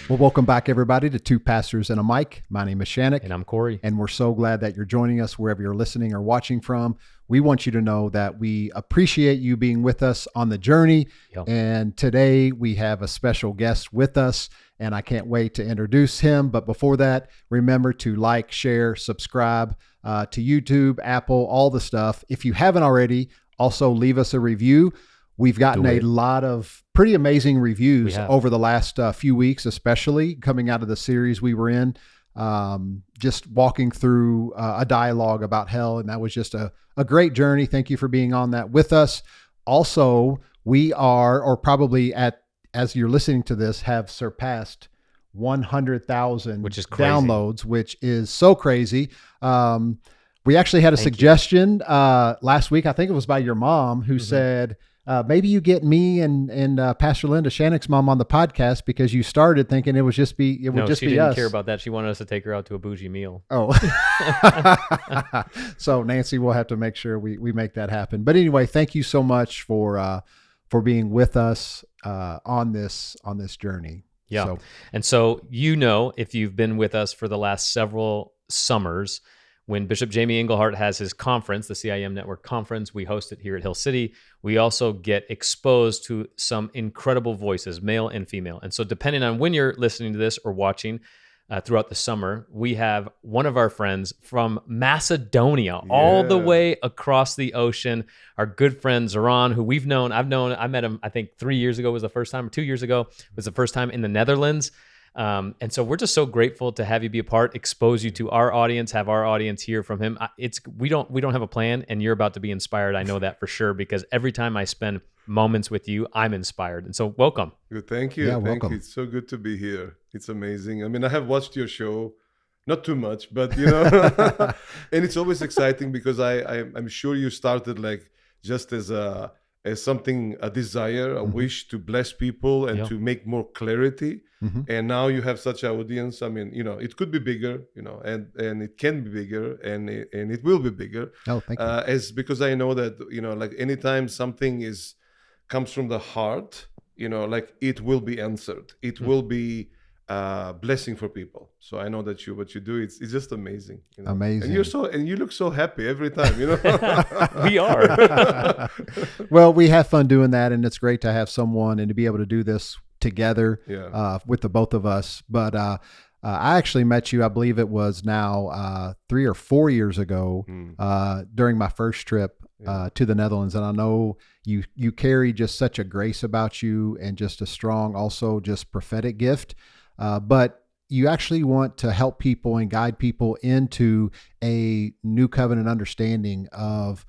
Well, welcome back, everybody, to Two Pastors and a Mic. My name is Shannick. And I'm Corey. And we're so glad that you're joining us wherever you're listening or watching from. We want you to know that we appreciate you being with us on the journey. Yep. And today we have a special guest with us, and I can't wait to introduce him. But before that, remember to like, share, subscribe to YouTube, Apple, all the stuff. If you haven't already, also leave us a review. We've gotten a lot of pretty amazing reviews over the last few weeks, especially coming out of the series we were in, just walking through a dialogue about hell. And that was just a great journey. Thank you for being on that with us. Also, we are, or probably as you're listening to this, have surpassed 100,000 downloads, which is so crazy. We actually had a suggestion last week. I think it was by your mom who said, maybe you get me and Pastor Linda, Shannick's mom, on the podcast because you started thinking it would just be us. She didn't care about that. She wanted us to take her out to a bougie meal. Oh, so Nancy, we'll have to make sure we make that happen. But anyway, thank you so much for being with us on this journey. Yeah, and so if you've been with us for the last several summers, when Bishop Jamie Engelhardt has his conference, the CIM Network Conference, we host it here at Hill City. We also get exposed to some incredible voices, male and female. And so depending on when you're listening to this or watching throughout the summer, we have one of our friends from Macedonia, all the way across the ocean, our good friend Zoran, who I met him, I think 3 years ago was the first time, or 2 years ago was the first time in the Netherlands. And so we're just so grateful to have you be a part, expose you to our audience, have our audience hear from him. We don't have a plan, and you're about to be inspired. I know that for sure, because every time I spend moments with you, I'm inspired. And so welcome. Good. Thank you. Yeah, Thank welcome. you. It's so good to be here. It's amazing. I mean, I have watched your show, not too much, but and it's always exciting because I'm sure you started like just as something, a desire, a wish to bless people and to make more clarity. And now you have such an audience. I mean, it could be bigger, and it can be bigger, and it will be bigger. Oh, thank you. Because I know that, like anytime something comes from the heart, like it will be answered. It will be blessing for people. So I know that what you do, it's just amazing. Amazing. And you look so happy every time, We are. Well, we have fun doing that, and it's great to have someone and to be able to do this together with the both of us. But I actually met you, I believe it was now 3 or 4 years ago during my first trip to the Netherlands. And I know you carry just such a grace about you and just a strong, also just prophetic gift. But you actually want to help people and guide people into a new covenant understanding of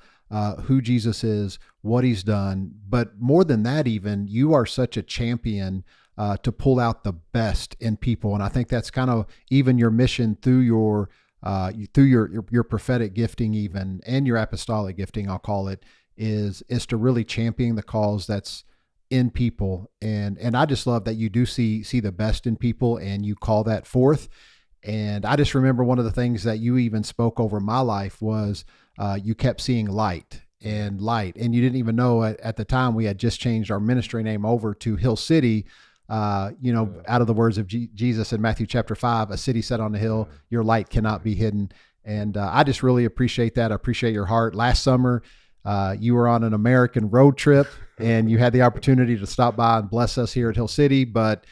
who Jesus is, what he's done. But more than that, even, you are such a champion to pull out the best in people. And I think that's kind of even your mission through your prophetic gifting, even, and your apostolic gifting, I'll call it, is to really champion the cause that's in people. And I just love that you do see the best in people and you call that forth. And I just remember one of the things that you even spoke over my life was you kept seeing light. And you didn't even know at the time we had just changed our ministry name over to Hill City, out of the words of Jesus in Matthew chapter 5, a city set on the hill, your light cannot be hidden. And I just really appreciate that. I appreciate your heart. Last summer, you were on an American road trip and you had the opportunity to stop by and bless us here at Hill City, but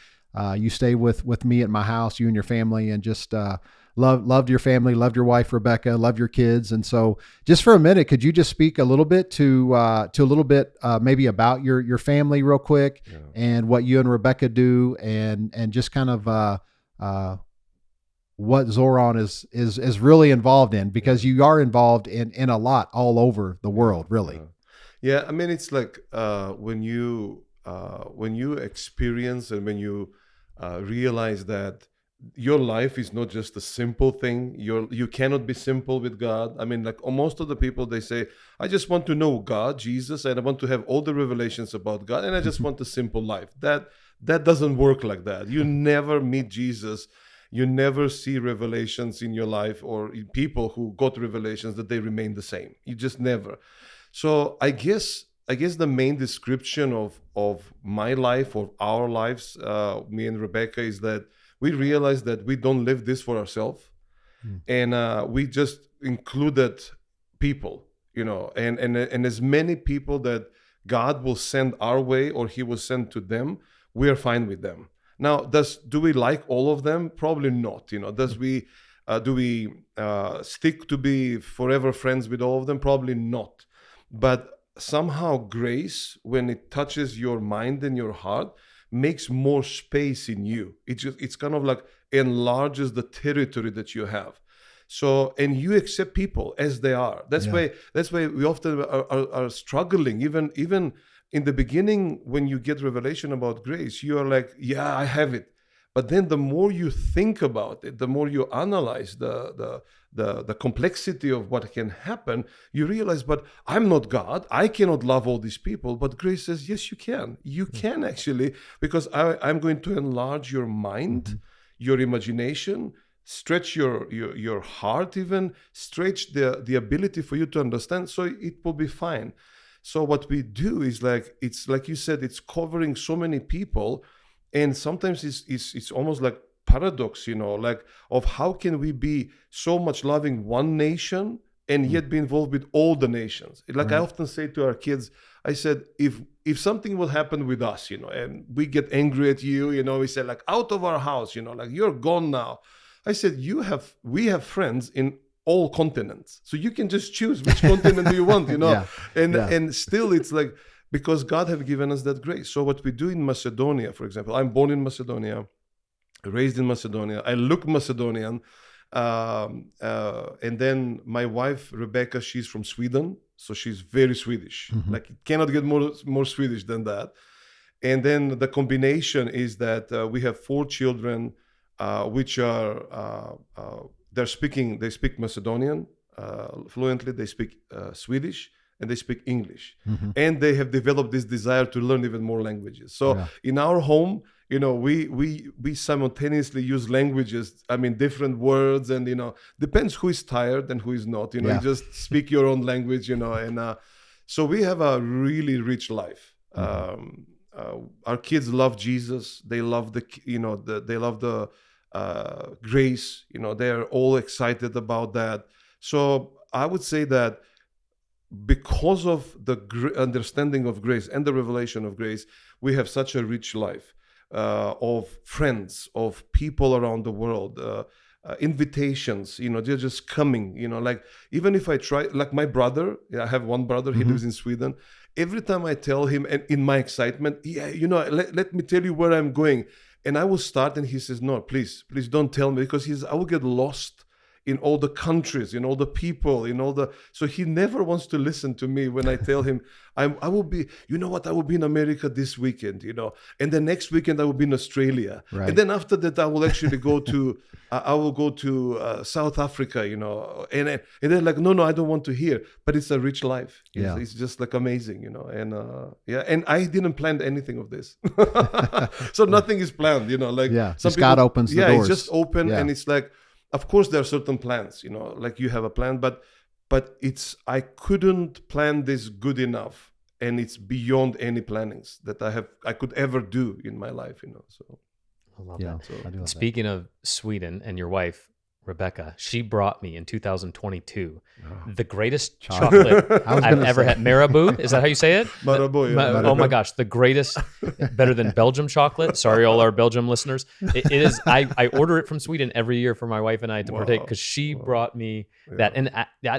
you stayed with me at my house, you and your family, and just loved your family, loved your wife, Rebecca, loved your kids. And so just for a minute, could you just speak a little bit maybe about your family real quick and what you and Rebecca do and just kind of what Zoran is really involved in, because you are involved in a lot all over the world, really. Yeah. I mean, it's like when you experience and when you realize that your life is not just a simple thing. You cannot be simple with God. I mean, like most of the people, they say, I just want to know God, Jesus, and I want to have all the revelations about God, and I just want a simple life. That doesn't work like that. You never meet Jesus. You never see revelations in your life or people who got revelations that they remain the same. You just never. So I guess I guess the main description of my life, of our lives, me and Rebecca, is that we realize that we don't live this for ourselves, and we just included people, and as many people that God will send our way or He will send to them, we are fine with them. Now, do we like all of them? Probably not. Do we stick to be forever friends with all of them? Probably not. But somehow grace, when it touches your mind and your heart, makes more space in you. It's kind of like enlarges the territory that you have. So, and you accept people as they are. That's why we often are struggling. Even in the beginning, when you get revelation about grace, you are like, yeah, I have it. But then the more you think about it, the more you analyze the complexity of what can happen, you realize, but I'm not God. I cannot love all these people. But grace says, yes, you can. You can actually, because I'm going to enlarge your mind, your imagination, stretch your heart, even stretch the ability for you to understand, so it will be fine. So what we do is it's like you said, it's covering so many people, and sometimes it's almost like paradox, like of how can we be so much loving one nation and yet be involved with all the nations. Like I often say to our kids, I said, if something will happen with us, and we get angry at you, we say like, out of our house, like you're gone now. I said, we have friends in all continents, so you can just choose which continent do you want, and still it's like, because God have given us that grace. So what we do in Macedonia, for example, I'm born in Macedonia, raised in Macedonia, I look Macedonian, and then my wife Rebecca, she's from Sweden, so she's very Swedish. Like it cannot get more Swedish than that. And then the combination is that we have 4 children, which are they speak Macedonian fluently, they speak Swedish, and they speak English, and they have developed this desire to learn even more languages. So in our home, we simultaneously use languages. I mean, different words, and depends who is tired and who is not. You just speak your own language. And so we have a really rich life. Our kids love Jesus. They love they love the grace. They are all excited about that. So I would say that because of the understanding of grace and the revelation of grace, we have such a rich life of friends, of people around the world, invitations, they're just coming, like even if I try, like my brother, I have one brother, he lives in Sweden. Every time I tell him, and in my excitement, let me tell you where I'm going. And I will start, and he says, no, please don't tell me, because I will get lost in all the countries, in all the people, so he never wants to listen to me when I tell him I will be, I will be in America this weekend, and the next weekend I will be in Australia. Right. And then after that, I will actually go to, South Africa, and they're like, no, I don't want to hear, but it's a rich life. It's just like amazing, and and I didn't plan anything of this. So nothing is planned, just God opens the doors. It's just open, and it's like, of course, there are certain plans, like you have a plan, but I couldn't plan this good enough, and it's beyond any plannings that I could ever do in my life, So I love that. So, speaking of Sweden and your wife, Rebecca, she brought me in 2022 the greatest chocolate I've ever had. Marabou, is that how you say it? Marabou, yeah. Oh my gosh, the greatest, better than Belgium chocolate. Sorry, all our Belgium listeners. It is. I order it from Sweden every year for my wife and I to partake, because she brought me that. And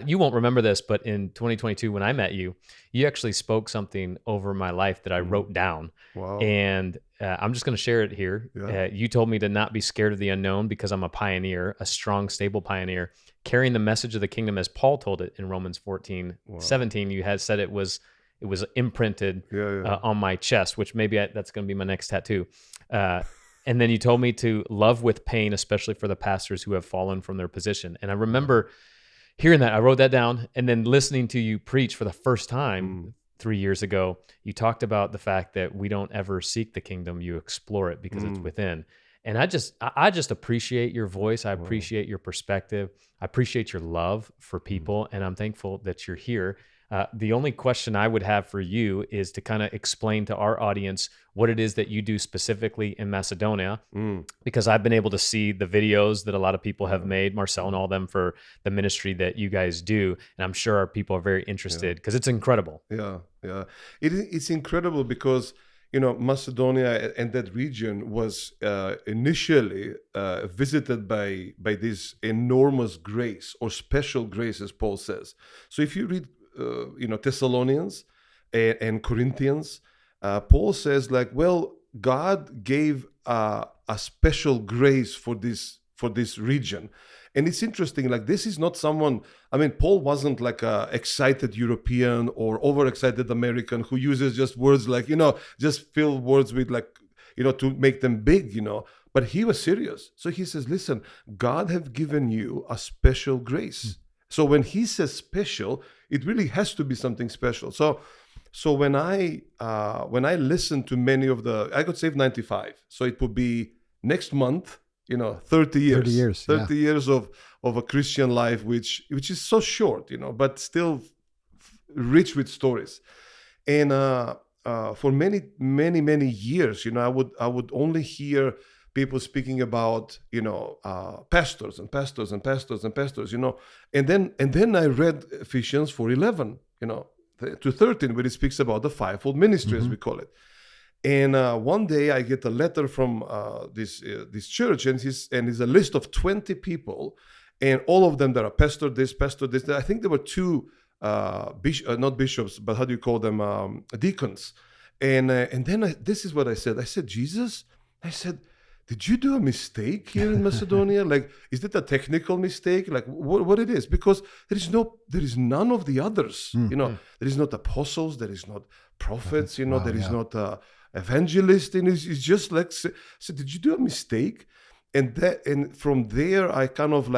you won't remember this, but in 2022 when I met you, you actually spoke something over my life that I wrote down. Wow. And I'm just going to share it here. Yeah. You told me to not be scared of the unknown, because I'm a pioneer, a strong, stable pioneer, carrying the message of the kingdom as Paul told it in Romans 14:17. You had said it was imprinted on my chest, which maybe that's going to be my next tattoo. And then you told me to love with pain, especially for the pastors who have fallen from their position. And I remember hearing that. I wrote that down, and then listening to you preach for the first time 3 years ago, you talked about the fact that we don't ever seek the kingdom, you explore it because it's within. And I just appreciate your voice. I appreciate your perspective. I appreciate your love for people, and I'm thankful that you're here. The only question I would have for you is to kind of explain to our audience what it is that you do specifically in Macedonia, because I've been able to see the videos that a lot of people have made, Marcel and all them, for the ministry that you guys do. And I'm sure our people are very interested because it's incredible. Yeah. It's incredible because, Macedonia and that region was initially visited by this enormous grace or special grace, as Paul says. So if you read, Thessalonians and Corinthians, Paul says God gave a special grace for this region. And it's interesting, this is not someone, Paul wasn't like a excited European or overexcited American who uses just words just fill words with to make them big, but he was serious. So he says, listen, God have given you a special grace. So when he says special, it really has to be something special. So when I listen to many of I got saved 95, so it would be next month, 30 years. 30 years of a Christian life, which is so short, but still rich with stories. And for many years, I would only hear people speaking about, pastors, and then I read Ephesians 4:11, to 13, where it speaks about the fivefold ministry, as we call it. And one day I get a letter from this church, and it's a list of 20 people, and all of them that are pastor this. I think there were two not bishops, but how do you call them? Deacons. And then this is what I said. I said, Jesus, did you do a mistake here in Macedonia? Is it a technical mistake? What it is? Because there is none of the others. There is not apostles, there is not prophets. There is not evangelist. And it's just so did you do a mistake? And from there, I kind of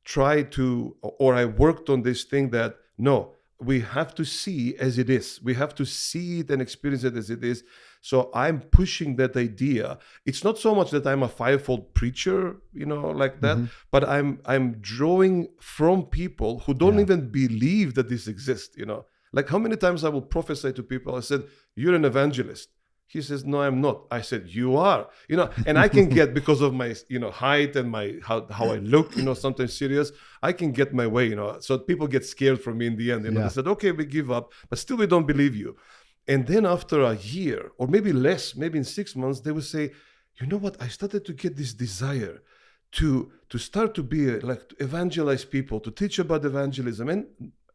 tried to, or I worked on this thing that no, we have to see as it is. We have to see it and experience it as it is. So I'm pushing that idea. It's not so much that I'm a fivefold preacher, that, but I'm drawing from people who don't even believe that this exists, How many times I will prophesy to people, I said, you're an evangelist. He says, no, I'm not. I said, you are, and I can get, because of my, height and my, how I look, sometimes serious, I can get my way, so people get scared from me in the end. They said, okay, we give up, but still we don't believe you. And then after a year, or maybe less, maybe in 6 months, they would say, you know what? I started to get this desire to start to be to evangelize people, to teach about evangelism. And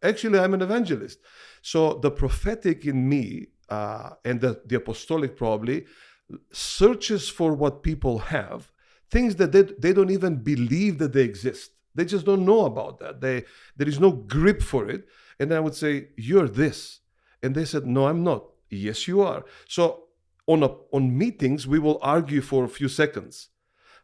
actually, I'm an evangelist. So the prophetic in me, and the apostolic probably, searches for what people have, things that they don't even believe that they exist. They just don't know about that. There is no grip for it. And I would say, you're this. And they said, no, I'm not. Yes, you are. So on meetings, we will argue for a few seconds.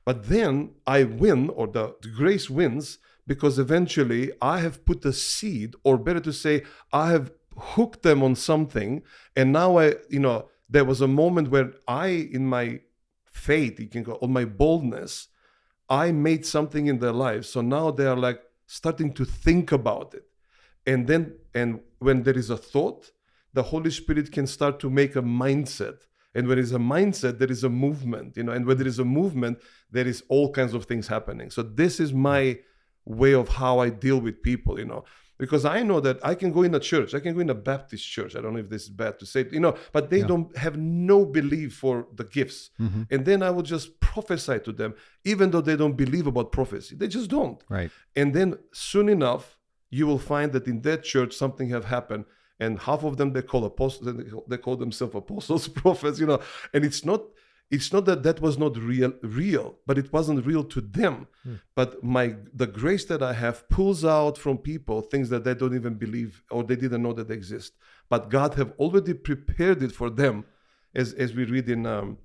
But then I win, or the grace wins, because eventually I have put a seed, or better to say, I have hooked them on something. And now there was a moment where in my faith, you can go, on my boldness, I made something in their lives. So now they are starting to think about it. And when there is a thought, the Holy Spirit can start to make a mindset. And when there is a mindset, there is a movement, and when there is a movement, there is all kinds of things happening. So this is my way of how I deal with people, because I know that I can go in a church, I can go in a Baptist church. I don't know if this is bad to say, but they don't have no belief for the gifts. And then I will just prophesy to them, even though they don't believe about prophecy. They just don't. Right. And then soon enough, you will find that in that church, something have happened. And half of them, they call apostles, they call themselves apostles, prophets, and it's not that was not real, but it wasn't real to them. But the grace that I have pulls out from people things that they don't even believe, or they didn't know that they exist. But God have already prepared it for them, as we read in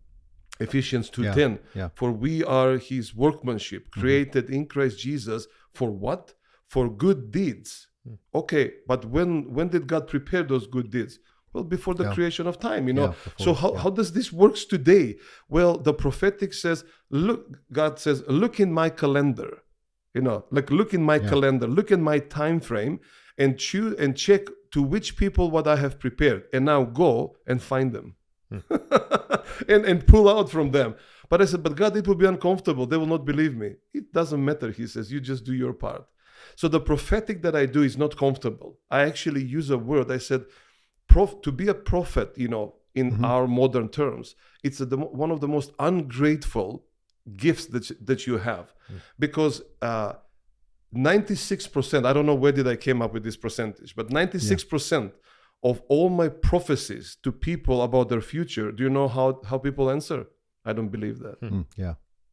Ephesians 2:10. Yeah. For we are His workmanship, created in Christ Jesus for what? For good deeds. Okay, but when did God prepare those good deeds? Well, before the creation of time, So how does this works today? Well, the prophetic says, look, God says, look in my calendar, look in my calendar, look in my time frame, and choose and check to which people what I have prepared, and now go and find them and pull out from them. But I said, but God, it will be uncomfortable. They will not believe me. It doesn't matter, he says. You just do your part. So the prophetic that I do is not comfortable. I actually use a word. I said, to be a prophet, in our modern terms, it's one of the most ungrateful gifts that you have. Because 96%, I don't know where did I came up with this percentage, but 96% of all my prophecies to people about their future, do you know how people answer? I don't believe that.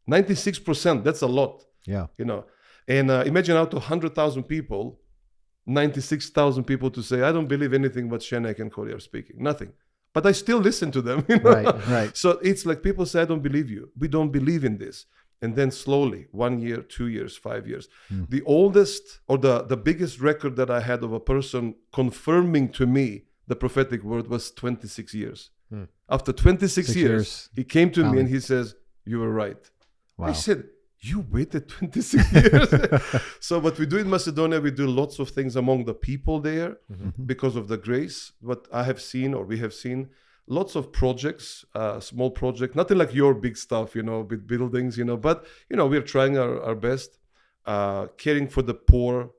96%, that's a lot. Yeah. And imagine out of 100,000 people, 96,000 people to say, I don't believe anything what Shenek and Corey are speaking. Nothing. But I still listen to them. Right. So it's like people say, I don't believe you. We don't believe in this. And then slowly, 1 year, 2 years, 5 years. The oldest or the biggest record that I had of a person confirming to me the prophetic word was 26 years. After 26 years, he came to me and he says, you were right. Wow. I said, you waited 26 years? So what we do in Macedonia, we do lots of things among the people there because of the grace. What I have seen or we have seen, lots of projects, small projects, nothing like your big stuff, with buildings, but, we're trying our best, caring for the poor,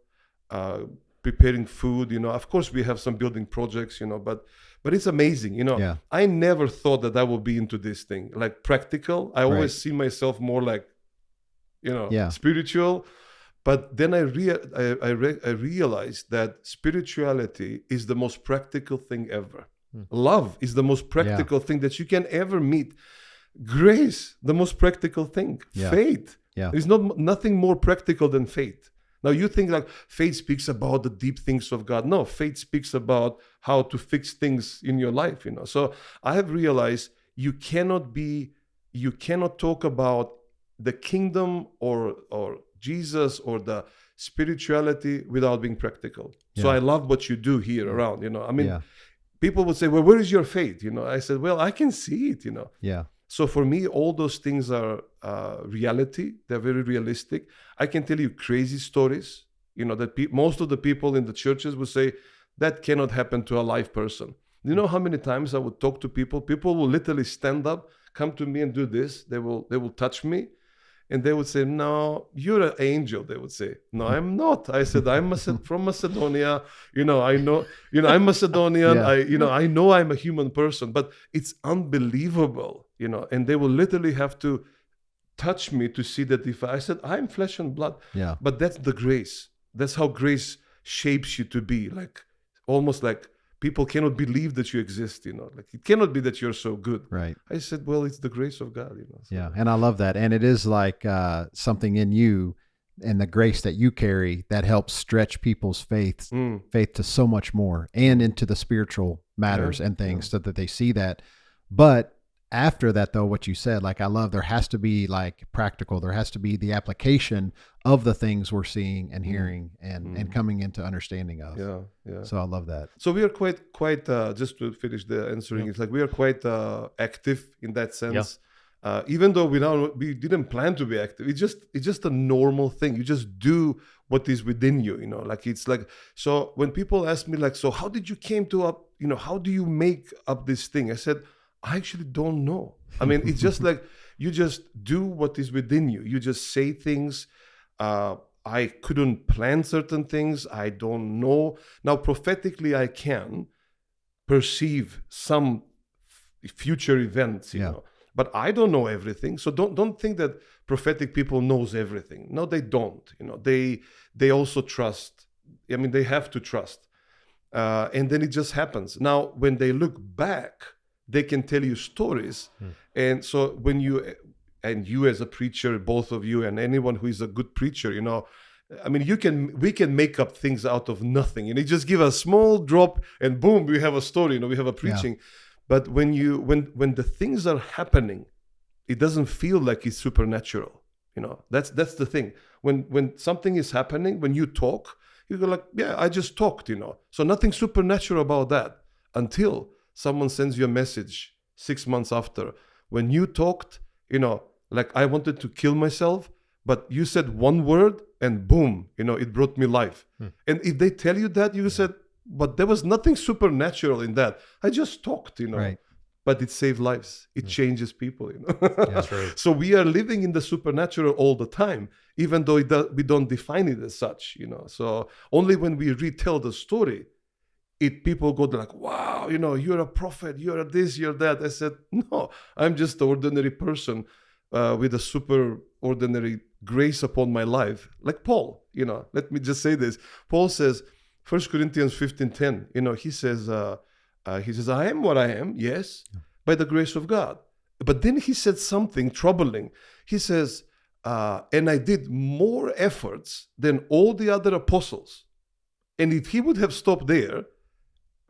preparing food, of course we have some building projects, but it's amazing, I never thought that I would be into this thing, like practical. I always see myself more like, spiritual. But then I realized that spirituality is the most practical thing ever. Love is the most practical thing that you can ever meet. Grace, the most practical thing. Faith. There's nothing more practical than faith. Now you think like faith speaks about the deep things of God. No, faith speaks about how to fix things in your life, So I have realized you cannot talk about the kingdom or Jesus or the spirituality without being practical. So I love what you do here around, people would say, well, where is your faith? I said, well, I can see it, So for me, all those things are reality. They're very realistic. I can tell you crazy stories, that most of the people in the churches would say that cannot happen to a live person. You know how many times I would talk to people? People will literally stand up, come to me and do this. They will touch me. And they would say, no, you're an angel. They would say, no, I'm not. I said, I'm from Macedonia. I know, I'm Macedonian. I know I'm a human person, but it's unbelievable, and they will literally have to touch me to see that if I said, I'm flesh and blood. Yeah. But that's the grace. That's how grace shapes you to be like, almost like people cannot believe that you exist, like it cannot be that you're so good. Right. I said, well, it's the grace of God, So. Yeah. And I love that. And it is like something in you and the grace that you carry that helps stretch people's faith to so much more and into the spiritual matters and things so that they see that. But after that, though, what you said, like I love, there has to be like practical, there has to be the application of the things we're seeing and hearing and coming into understanding of. Yeah. So I love that. So we are quite just to finish the answering, it's like we are quite active in that sense. Yeah. Even though we didn't plan to be active, it's just a normal thing. You just do what is within you, like it's like, so when people ask me like, so how did you came to up, how do you make up this thing? I said, I actually don't know. I mean, it's just like you just do what is within you. You just say things. I couldn't plan certain things. I don't know. Now, prophetically, I can perceive some future events, you know, but I don't know everything. So don't think that prophetic people knows everything. No, they don't. They also trust. I mean, they have to trust. And then it just happens. Now, when they look back, they can tell you stories. And so when you as a preacher, both of you and anyone who is a good preacher, I mean, we can make up things out of nothing. You just give a small drop and boom, we have a story, we have a preaching. Yeah. But when the things are happening, it doesn't feel like it's supernatural. That's the thing. When something is happening, when you talk, you go like, yeah, I just talked, So nothing supernatural about that until someone sends you a message 6 months after. When you talked, like I wanted to kill myself, but you said one word and boom, it brought me life. And if they tell you that, you said, but there was nothing supernatural in that. I just talked, Right. But it saved lives. It changes people, That's true. So we are living in the supernatural all the time, even though we don't define it as such, So only when we retell the story, people go like, wow, you're a prophet, you're this, you're that. I said, no, I'm just an ordinary person with a super ordinary grace upon my life, like Paul. Let me just say this. Paul says, 1 Corinthians 15:10. He says, I am what I am, yes, by the grace of God. But then he said something troubling. He says, and I did more efforts than all the other apostles. And if he would have stopped there,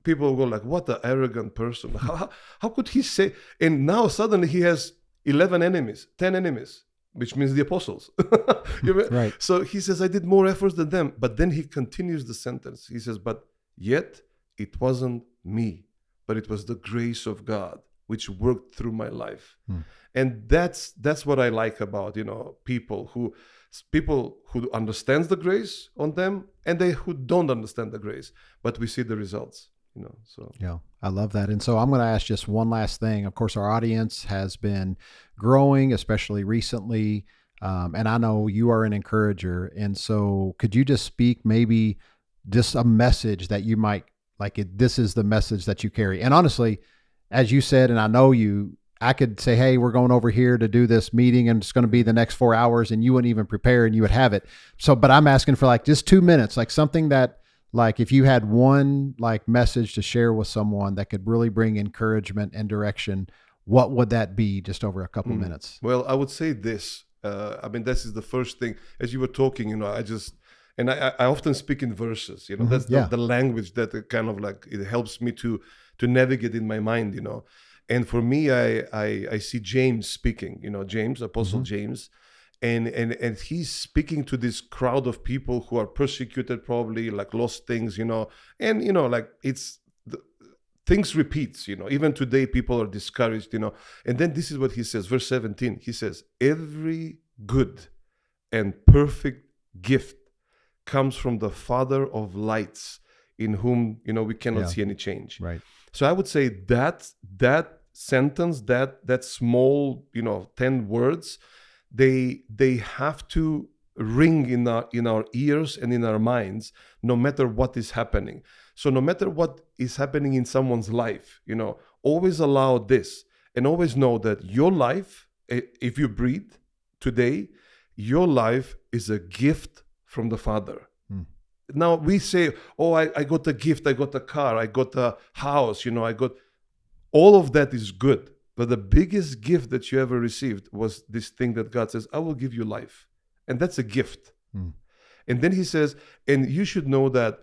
people will go like, what an arrogant person. How could he say? And now suddenly he has 11 enemies, 10 enemies, which means the apostles. Right. So he says, I did more efforts than them. But then he continues the sentence. He says, but yet it wasn't me, but it was the grace of God which worked through my life. And that's what I like about, people who understands the grace on them and they who don't understand the grace, but we see the results. So yeah, I love that. And so I'm going to ask just one last thing. Of course, our audience has been growing, especially recently. And I know you are an encourager. And so could you just speak maybe just a message that you might like this is the message that you carry? And honestly, as you said, and I know you, I could say, hey, we're going over here to do this meeting and it's going to be the next 4 hours and you wouldn't even prepare and you would have it. So, but I'm asking for like just 2 minutes, like something that, like if you had one like message to share with someone that could really bring encouragement and direction, what would that be just over a couple minutes? Well, I would say this. This is the first thing. As you were talking, I often speak in verses, that's the language that kind of like, it helps me to navigate in my mind, And for me, I see James speaking, James, Apostle James. And he's speaking to this crowd of people who are persecuted, probably like lost things, and like things repeats, even today people are discouraged, and then this is what he says, verse 17, he says, every good and perfect gift comes from the Father of lights, in whom, we cannot see any change. Right. So I would say that sentence, that small, 10 words, they have to ring in our ears and in our minds, no matter what is happening. So no matter what is happening in someone's life, always allow this and always know that your life, if you breathe today, your life is a gift from the Father. Now we say, oh, I got a gift, I got a car, I got a house, I got, all of that is good. But the biggest gift that you ever received was this thing that God says, I will give you life. And that's a gift. And then he says, and you should know that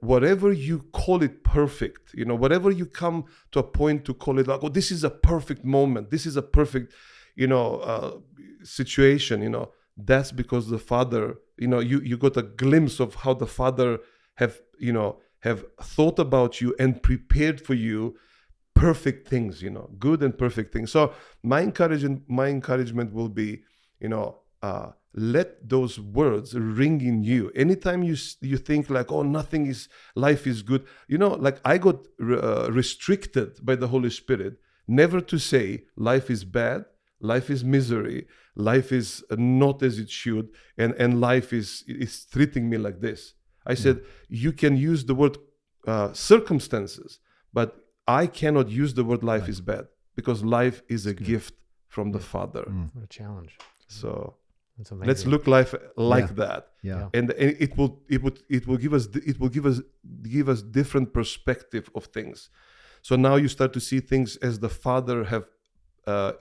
whatever you call it perfect, whatever you come to a point to call it like, oh, this is a perfect moment, this is a perfect, situation, that's because the Father, you got a glimpse of how the Father have thought about you and prepared for you perfect things, good and perfect things. So my encouragement will be, let those words ring in you. Anytime you think like, oh, life is good, like I got restricted by the Holy Spirit never to say life is bad, life is misery, life is not as it should, and life is treating me like this. I said, you can use the word circumstances, but I cannot use the word life is bad, because life is a gift from the Father. What a challenge. So that's amazing. let's look life like that. Yeah. And it will give us different perspective of things. So now you start to see things as the Father have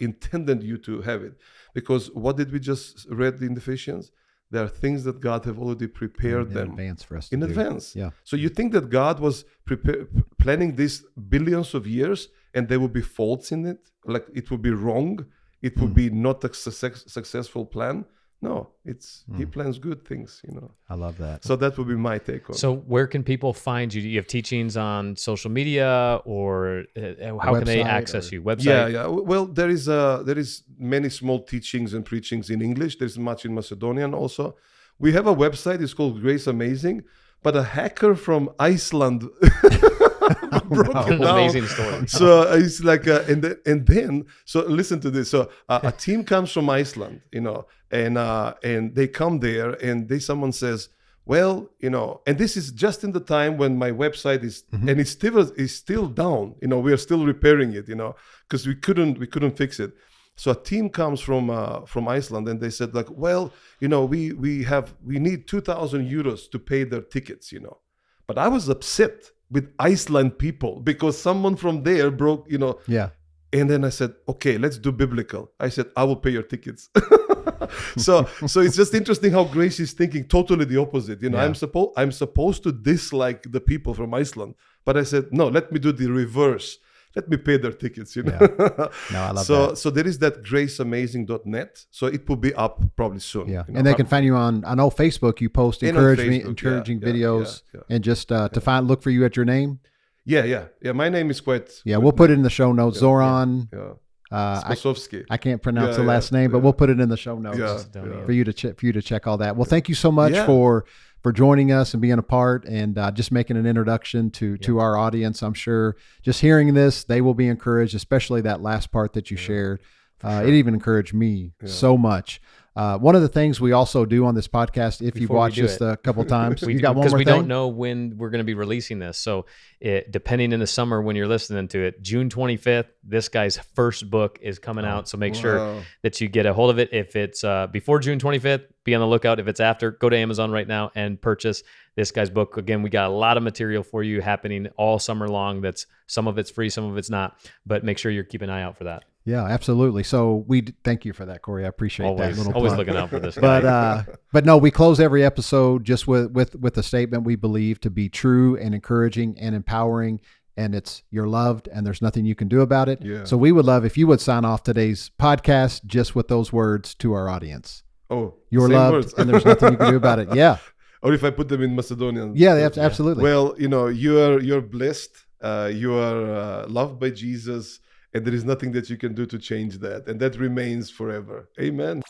intended you to have it. Because what did we just read in Ephesians? There are things that God have already prepared in them advance for us to in do. advance. Yeah. So you think that God was planning this billions of years, and there would be faults in it, like it would be wrong, it would be not a successful plan? No, He plans good things, I love that. So that would be my take on it. So where can people find you? Do you have teachings on social media, or how can they access you? Website? Yeah. Well, there is many small teachings and preachings in English. There's much in Macedonian also. We have a website. It's called Grace Amazing. but a hacker from Iceland broke it down. Amazing story. So it's like, and then, so listen to this. So a team comes from Iceland, and they come there, and someone says, well, and this is just in the time when my website is, and it's still down. We are still repairing it, because we couldn't fix it. So a team comes from Iceland, and they said, like, well, we need 2,000 euros to pay their tickets, But I was upset with Iceland people because someone from there broke, Yeah. And then I said, okay, let's do biblical. I said, I will pay your tickets. So it's just interesting how Grace is thinking totally the opposite. Yeah. I'm supposed to dislike the people from Iceland, but I said, no, let me do the reverse. Let me pay their tickets, Yeah. No, I love that. So there is that graceamazing.net. So it will be up probably soon. Yeah. And they can find you on, I know Facebook, you post encouraging videos, and just to look for you at your name. Yeah. My name is quite. Yeah. We'll put it in the show notes. Zoran. Spasovski. I can't pronounce the last name, but we'll put it in the show notes for you to check all that. Well, thank you so much for joining us and being a part, and just making an introduction to our audience. I'm sure just hearing this, they will be encouraged, especially that last part that you shared. It even encouraged me so much. One of the things we also do on this podcast, if you've watched this a couple times, you got one more thing? Because we don't know when we're going to be releasing this. So depending in the summer when you're listening to it, June 25th, this guy's first book is coming out. So make sure that you get a hold of it. If it's before June 25th, be on the lookout. If it's after, go to Amazon right now and purchase this guy's book. Again, we got a lot of material for you happening all summer long. Some of it's free, some of it's not, but make sure you're keeping an eye out for that. Yeah, absolutely. So we thank you for that, Corey. I appreciate that. Always looking out for this guy. But no, we close every episode just with a statement we believe to be true and encouraging and empowering, and it's you're loved and there's nothing you can do about it. Yeah. So we would love if you would sign off today's podcast just with those words to our audience. Oh, you're loved and there's nothing you can do about it. Yeah. Or if I put them in Macedonian. Yeah, absolutely. Well, you're blessed. You are loved by Jesus. And there is nothing that you can do to change that. And that remains forever. Amen.